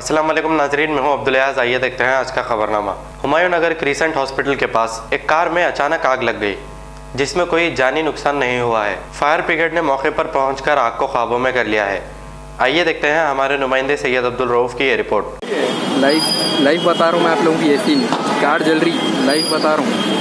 अस्सलाम वालेकुम नाजरीन, मैं हूं अब्दुल अयाज। आइए देखते हैं आज का खबरनामा। हुमायूं नगर क्रिसेंट हॉस्पिटल के पास एक कार में अचानक आग लग गई, जिसमें कोई जानी नुकसान नहीं हुआ है। फायर ब्रिगेड ने मौके पर पहुंचकर आग को काबू में कर लिया है। आइए देखते हैं हमारे नुमाइंदे सैयद अब्दुल रऊफ की ये रिपोर्ट। लाइव बता रहा हूँ मैं आप लोगों की, ऐसी कार जल रही, लाइव बता रहा हूँ।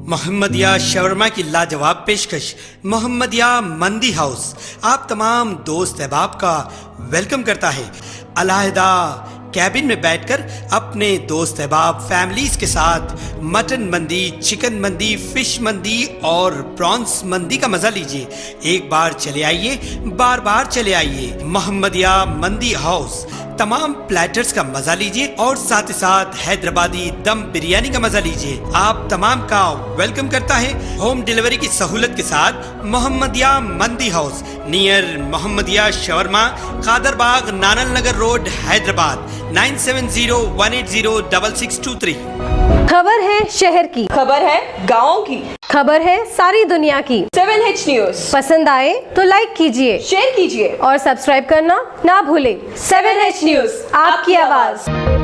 मोहम्मदिया शवरमा की लाजवाब पेशकश मोहम्मदिया मंदी हाउस आप तमाम दोस्त अहबाब का वेलकम करता है। अलहदा कैबिन में बैठकर अपने दोस्त अहबाब फैमिलीज के साथ मटन मंदी, चिकन मंदी, फिश मंदी और प्रॉन्स मंदी का मजा लीजिए। एक बार चले आइए, बार बार चले आइए। मोहम्मदिया मंदी हाउस तमाम प्लेटर्स का मजा लीजिए और साथ ही साथ हैदराबादी दम बिरयानी का मजा लीजिए। आप तमाम का वेलकम करता है होम डिलीवरी की सहूलत के साथ मोहम्मदिया मंदी house near Mohammadia shawarma, Kadarbagh, नानल नगर रोड, हैदराबाद 9701806623। खबर है शहर की, खबर है गाँव की, खबर है सारी दुनिया की। 7H न्यूज पसंद आए तो लाइक कीजिए, शेयर कीजिए और सब्सक्राइब करना ना भूलें। 7H न्यूज, आपकी आवाज।